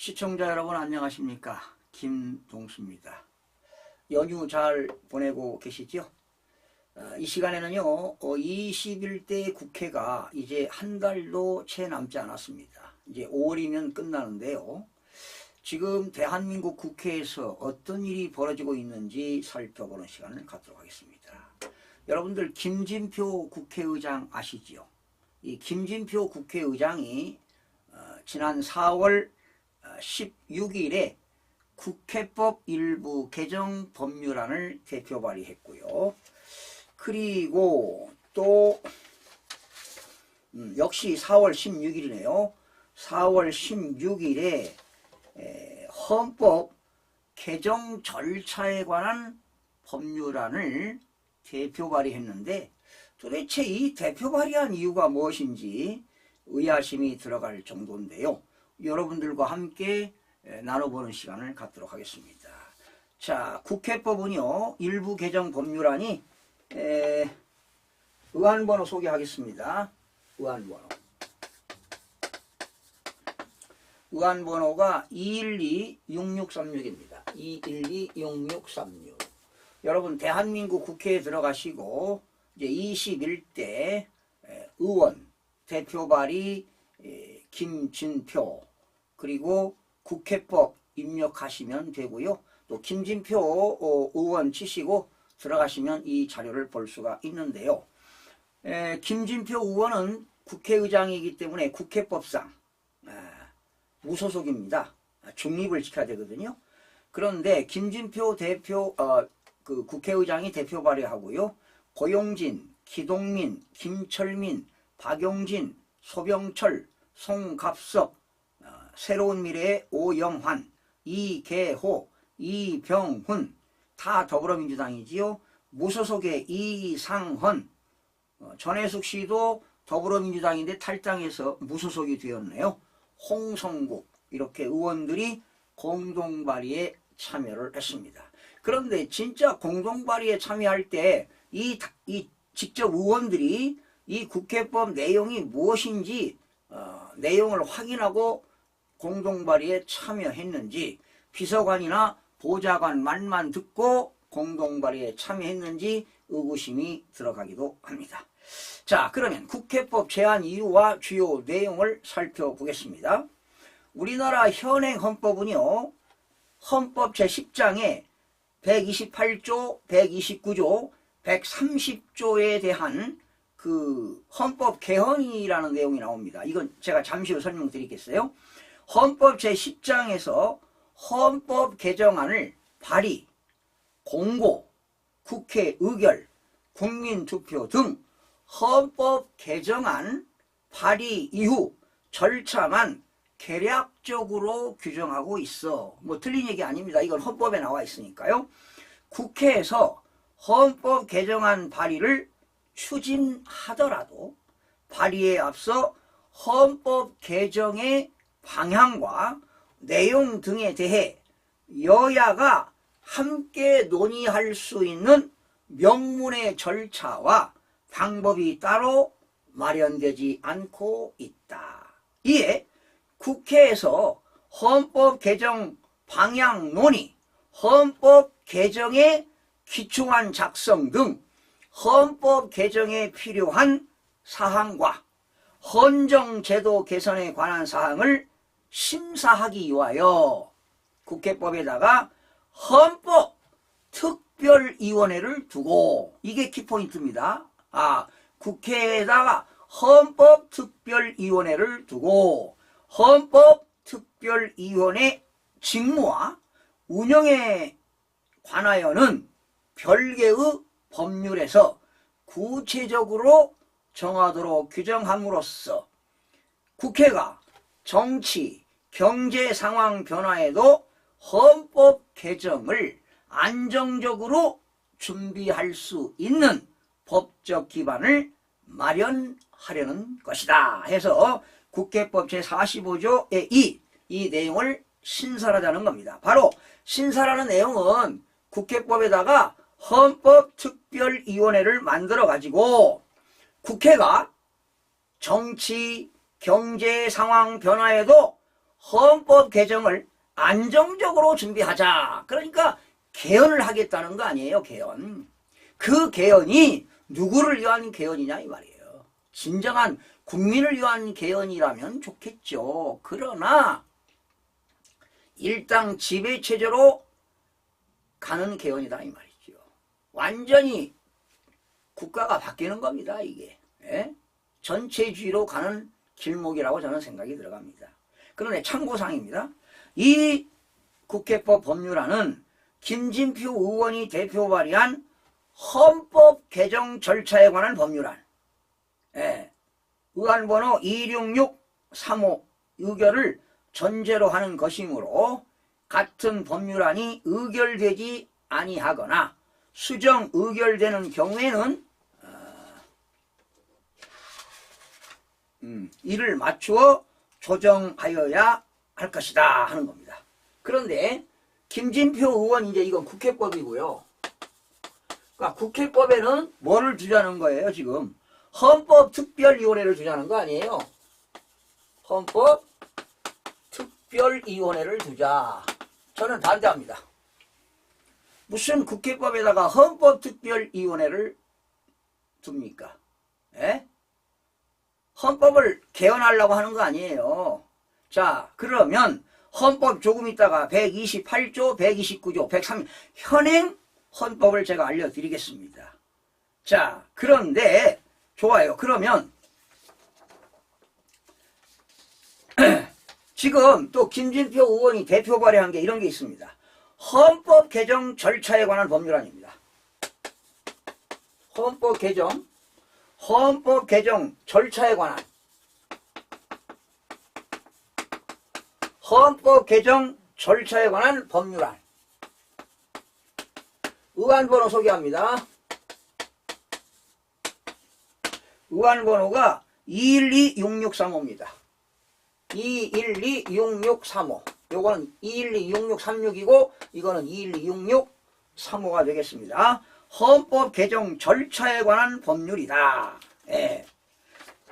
시청자 여러분 안녕하십니까? 김동수입니다. 연휴 잘 보내고 계시죠? 이 시간에는요 21대 국회가 이제 한 달도 채 남지 않았습니다. 이제 5월이면 끝나는데요. 지금 대한민국 국회에서 어떤 일이 벌어지고 있는지 살펴보는 시간을 갖도록 하겠습니다. 여러분들 김진표 국회의장 아시지요? 이 김진표 국회의장이 지난 4월 16일에 국회법 일부 개정 법률안을 대표 발의했고요. 그리고 또 역시 4월 16일이네요. 4월 16일에 헌법 개정 절차에 관한 법률안을 대표 발의했는데 도대체 이 대표 발의한 이유가 무엇인지 의아심이 들어갈 정도인데요. 여러분들과 함께 나눠보는 시간을 갖도록 하겠습니다. 자, 국회법은요 일부 개정 법률안이 의안번호 소개하겠습니다. 의안번호가 212-6636입니다. 212-6636. 여러분 대한민국 국회에 들어가시고 이제 21대 의원 대표 발의 김진표 그리고 국회법 입력하시면 되고요. 또 김진표 의원 치시고 들어가시면 이 자료를 볼 수가 있는데요. 김진표 의원은 국회의장이기 때문에 국회법상 무소속입니다. 중립을 지켜야 되거든요. 그런데 김진표 대표 그 국회의장이 대표 발의하고요. 고용진, 기동민, 김철민, 박용진, 소병철, 송갑석, 새로운 미래의 오영환, 이계호, 이병훈 다 더불어민주당이지요. 무소속의 이상헌, 전해숙 씨도 더불어민주당인데 탈당해서 무소속이 되었네요. 홍성국 이렇게 의원들이 공동발의에 참여를 했습니다. 그런데 진짜 공동발의에 참여할 때 이 직접 의원들이 이 국회법 내용이 무엇인지 내용을 확인하고 공동발의에 참여했는지 비서관이나 보좌관 말만 듣고 공동발의에 참여했는지 의구심이 들어가기도 합니다. 자, 그러면 국회법 제안 이유와 주요 내용을 살펴보겠습니다. 우리나라 현행 헌법은요. 헌법 제10장에 128조, 129조, 130조에 대한 그 헌법 개헌이라는 내용이 나옵니다. 이건 제가 잠시 후 설명드리겠어요. 헌법 제10장에서 헌법 개정안을 발의, 공고, 국회 의결, 국민투표 등 헌법 개정안 발의 이후 절차만 개략적으로 규정하고 있어. 뭐 틀린 얘기 아닙니다. 이건 헌법에 나와 있으니까요. 국회에서 헌법 개정안 발의를 추진하더라도 발의에 앞서 헌법 개정의 방향과 내용 등에 대해 여야가 함께 논의할 수 있는 명문의 절차와 방법이 따로 마련되지 않고 있다. 이에 국회에서 헌법 개정 방향 논의, 헌법 개정의 기초안 작성 등 헌법 개정에 필요한 사항과 헌정제도 개선에 관한 사항을 심사하기 위하여 국회법에다가 헌법 특별위원회를 두고, 이게 키포인트입니다. 국회에다가 헌법 특별위원회를 두고 헌법 특별위원회 직무와 운영에 관하여는 별개의 법률에서 구체적으로 정하도록 규정함으로써 국회가 정치, 경제 상황 변화에도 헌법 개정을 안정적으로 준비할 수 있는 법적 기반을 마련하려는 것이다 해서 국회법 제45조의 이 내용을 신설하자는 겁니다. 바로 신설하는 내용은 국회법에다가 헌법특별위원회를 만들어 가지고 국회가 정치, 경제 상황 변화에도 헌법 개정을 안정적으로 준비하자. 그러니까 개헌을 하겠다는 거 아니에요, 개헌. 그 개헌이 누구를 위한 개헌이냐 이 말이에요. 진정한 국민을 위한 개헌이라면 좋겠죠. 그러나 일당 지배체제로 가는 개헌이다 이 말이죠. 완전히 국가가 바뀌는 겁니다, 이게. 예? 전체주의로 가는 길목이라고 저는 생각이 들어갑니다. 그런데 참고사항입니다. 이 국회법 법률안은 김진표 의원이 대표 발의한 헌법 개정 절차에 관한 법률안, 예. 의안번호 26635 의결을 전제로 하는 것이므로 같은 법률안이 의결되지 아니하거나 수정 의결되는 경우에는 이를 맞추어 조정하여야 할 것이다 하는 겁니다. 그런데 김진표 의원 이제 이건 국회법이고요. 그러니까 국회법에는 뭐를 두자는 거예요 지금? 헌법특별위원회를 두자는 거 아니에요? 헌법특별위원회를 두자. 저는 반대합니다. 무슨 국회법에다가 헌법특별위원회를 둡니까? 예? 헌법을 개헌하려고 하는 거 아니에요. 자, 그러면 헌법 조금 있다가 128조, 129조, 103 현행 헌법을 제가 알려드리겠습니다. 자, 그런데 좋아요. 그러면 지금 또 김진표 의원이 대표 발의한 게 이런 게 있습니다. 헌법 개정 절차에 관한 법률안입니다. 헌법 개정 절차에 관한 헌법 개정 절차에 관한 법률안. 의안번호 소개합니다. 의안번호가 2126635입니다. 2126635. 요거는 2126636이고 이거는 2126635가 되겠습니다. 헌법 개정 절차에 관한 법률이다. 예.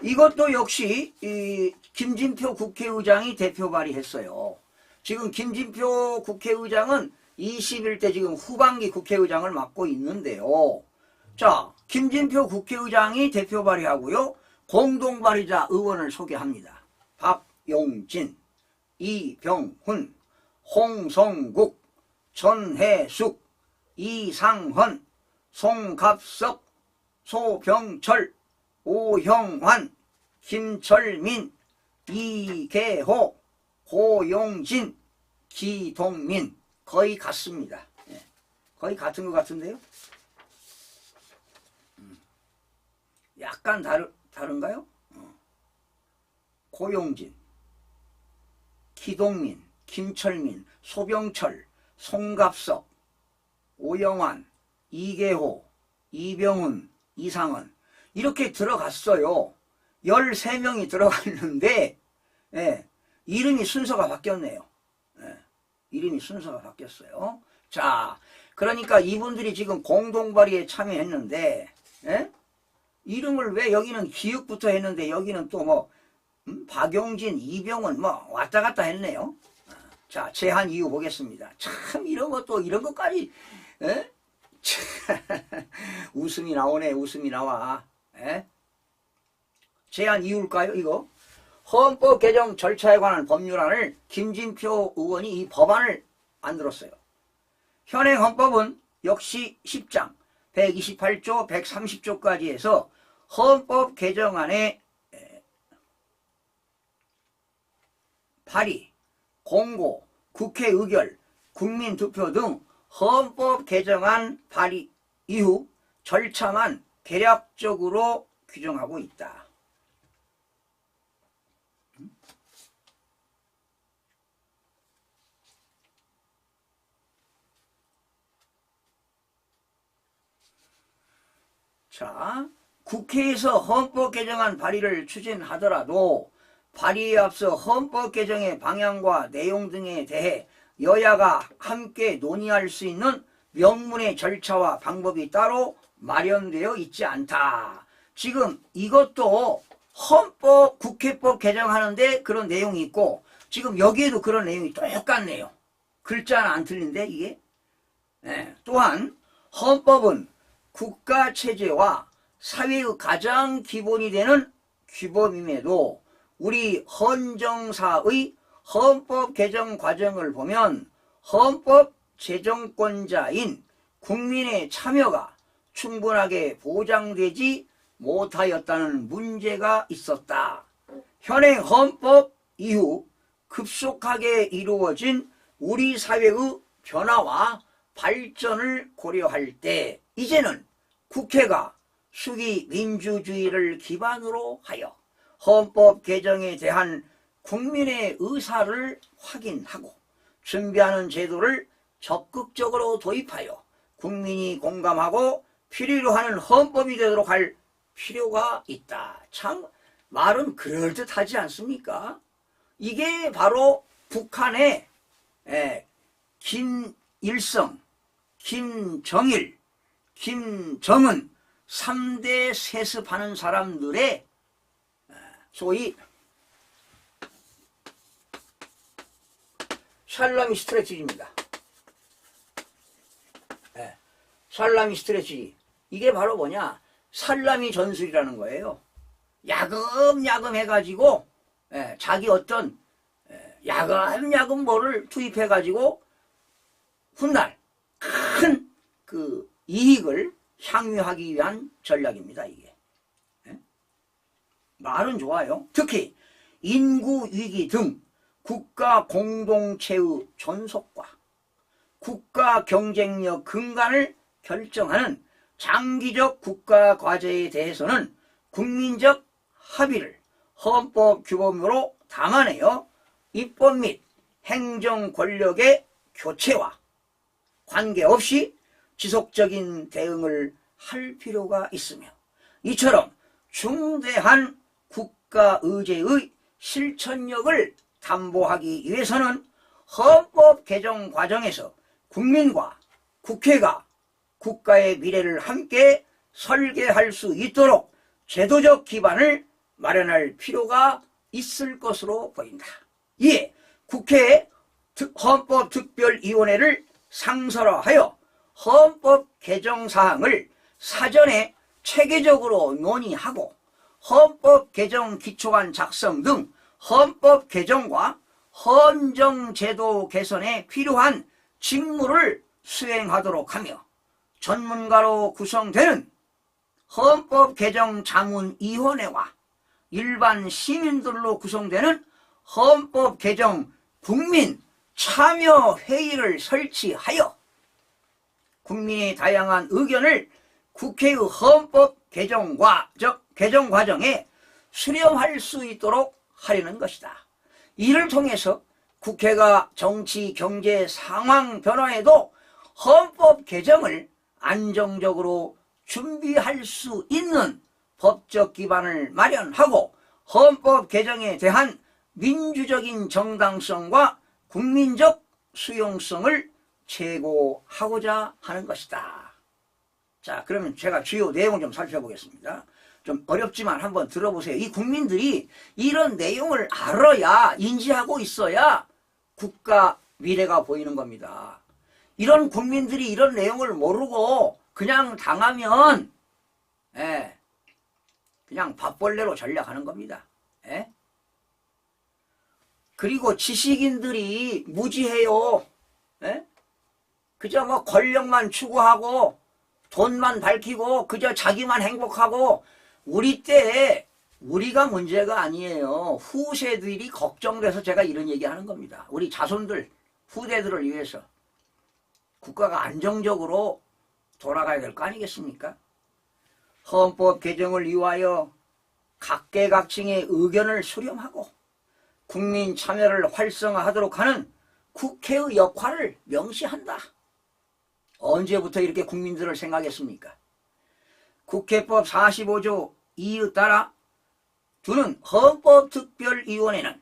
이것도 역시 이 김진표 국회의장이 대표 발의했어요. 지금 김진표 국회의장은 21대 지금 후반기 국회의장을 맡고 있는데요. 자, 김진표 국회의장이 대표 발의하고요. 공동 발의자 의원을 소개합니다. 박용진, 이병훈, 홍성국, 전혜숙, 이상헌, 송갑석, 소병철, 오형환, 김철민, 이계호, 고용진, 기동민. 거의 같습니다. 예. 거의 같은 것 같은데요. 약간 다른가요? 고용진, 기동민, 김철민, 소병철, 송갑석, 오영환, 이계호, 이병훈, 이상헌 이렇게 들어갔어요. 13명이 들어갔는데 예, 이름이 순서가 바뀌었네요. 예, 이름이 순서가 바뀌었어요. 자, 그러니까 이분들이 지금 공동발의에 참여했는데 예? 이름을 왜 여기는 기획부터 했는데 여기는 또 뭐 박용진, 이병헌 뭐 왔다 갔다 했네요. 자, 제한 이유 보겠습니다. 참 이런 것도 이런 것까지 에? 웃음이 나오네. 웃음이 나와. 에? 제한 이유일까요 이거? 헌법 개정 절차에 관한 법률안을 김진표 의원이 이 법안을 만들었어요. 현행 헌법은 역시 10장 128조 130조까지 해서 헌법 개정안에 발의, 공고, 국회 의결, 국민투표 등 헌법 개정안 발의 이후 절차만 개략적으로 규정하고 있다. 자, 국회에서 헌법 개정안 발의를 추진하더라도 발의에 앞서 헌법 개정의 방향과 내용 등에 대해 여야가 함께 논의할 수 있는 명문의 절차와 방법이 따로 마련되어 있지 않다. 지금 이것도 헌법, 국회법 개정하는데 그런 내용이 있고 지금 여기에도 그런 내용이 똑같네요. 글자는 안 틀린데 이게. 또한 헌법은 국가체제와 사회의 가장 기본이 되는 규범임에도 우리 헌정사의 헌법 개정 과정을 보면 헌법 제정권자인 국민의 참여가 충분하게 보장되지 못하였다는 문제가 있었다. 현행 헌법 이후 급속하게 이루어진 우리 사회의 변화와 발전을 고려할 때 이제는 국회가 수기 민주주의를 기반으로 하여 헌법 개정에 대한 국민의 의사를 확인하고 준비하는 제도를 적극적으로 도입하여 국민이 공감하고 필요로 하는 헌법이 되도록 할 필요가 있다. 참 말은 그럴듯하지 않습니까? 이게 바로 북한의 김일성, 김정일, 김정은 3대 세습하는 사람들의 소위 살라미 스트래티지입니다. 살라미 스트래티지. 이게 바로 뭐냐? 살라미 전술이라는 거예요. 야금야금 해가지고 자기 어떤 야금야금 뭐를 투입해가지고 훗날 큰 그 이익을 향유하기 위한 전략입니다. 이게. 말은 좋아요. 특히 인구 위기 등 국가 공동체의 존속과 국가 경쟁력 근간을 결정하는 장기적 국가 과제에 대해서는 국민적 합의를 헌법 규범으로 담아내어 입법 및 행정 권력의 교체와 관계없이 지속적인 대응을 할 필요가 있으며 이처럼 중대한 국가 의제의 실천력을 담보하기 위해서는 헌법 개정 과정에서 국민과 국회가 국가의 미래를 함께 설계할 수 있도록 제도적 기반을 마련할 필요가 있을 것으로 보인다. 이에 국회의 헌법특별위원회를 상설화하여 헌법 개정 사항을 사전에 체계적으로 논의하고 헌법 개정 기초안 작성 등 헌법 개정과 헌정제도 개선에 필요한 직무를 수행하도록 하며 전문가로 구성되는 헌법 개정 자문위원회와 일반 시민들로 구성되는 헌법 개정 국민 참여회의를 설치하여 국민의 다양한 의견을 국회의 헌법 개정 과정에 수렴할 수 있도록 하려는 것이다. 이를 통해서 국회가 정치, 경제 상황 변화에도 헌법 개정을 안정적으로 준비할 수 있는 법적 기반을 마련하고 헌법 개정에 대한 민주적인 정당성과 국민적 수용성을 제고하고자 하는 것이다. 자, 그러면 제가 주요 내용을 좀 살펴보겠습니다. 좀 어렵지만 한번 들어보세요. 이 국민들이 이런 내용을 알아야, 인지하고 있어야 국가 미래가 보이는 겁니다. 이런 국민들이 이런 내용을 모르고 그냥 당하면 그냥 밥벌레로 전략하는 겁니다. 그리고 지식인들이 무지해요. 그저 뭐 권력만 추구하고 돈만 밝히고 그저 자기만 행복하고 우리 때에 우리가 문제가 아니에요. 후세들이 걱정돼서 제가 이런 얘기하는 겁니다. 우리 자손들, 후대들을 위해서 국가가 안정적으로 돌아가야 될 거 아니겠습니까? 헌법 개정을 위하여 각계각층의 의견을 수렴하고 국민 참여를 활성화하도록 하는 국회의 역할을 명시한다. 언제부터 이렇게 국민들을 생각했습니까? 국회법 45조 2에 따라 두는 헌법특별위원회는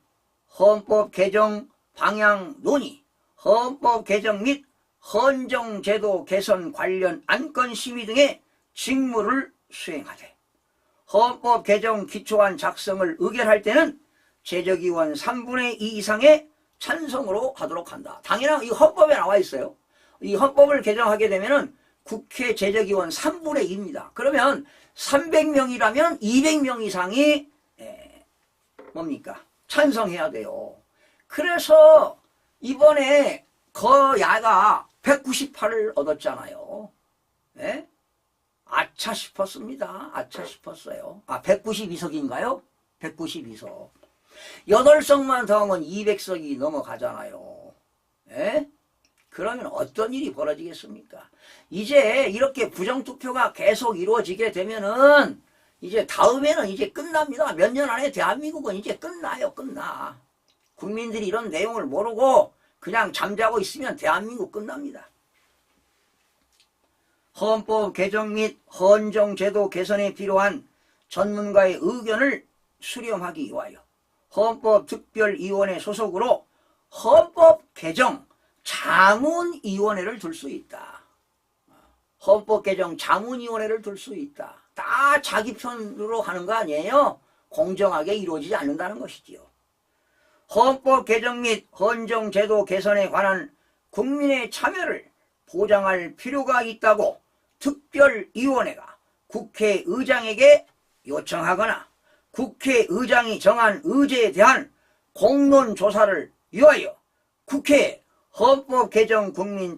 헌법 개정 방향 논의, 헌법 개정 및 헌정제도 개선 관련 안건 심의 등의 직무를 수행하되 헌법 개정 기초안 작성을 의결할 때는 제적의원 3분의 2 이상의 찬성으로 하도록 한다. 당연한 이 헌법에 나와 있어요. 이 헌법을 개정하게 되면은 국회 제적의원 3분의 2입니다. 그러면 300명이라면 200명 이상이 뭡니까? 찬성해야 돼요. 그래서 이번에 거야가 198을 얻었잖아요. 예? 아차 싶었습니다. 아차 싶었어요. 192석인가요? 192석. 8석만 더 하면 200석이 넘어가잖아요. 예? 그러면 어떤 일이 벌어지겠습니까? 이제 이렇게 부정투표가 계속 이루어지게 되면은 이제 다음에는 이제 끝납니다. 몇 년 안에 대한민국은 이제 끝나요. 끝나. 국민들이 이런 내용을 모르고 그냥 잠자고 있으면 대한민국 끝납니다. 헌법 개정 및 헌정제도 개선에 필요한 전문가의 의견을 수렴하기 위하여 헌법특별위원회 소속으로 헌법 개정 자문위원회를 둘 수 있다. 헌법 개정 자문위원회를 둘 수 있다. 다 자기 편으로 하는 거 아니에요? 공정하게 이루어지지 않는다는 것이지요. 헌법 개정 및 헌정제도 개선에 관한 국민의 참여를 보장할 필요가 있다고 특별위원회가 국회의장에게 요청하거나 국회의장이 정한 의제에 대한 공론조사를 위하여 국회 헌법 개정 국민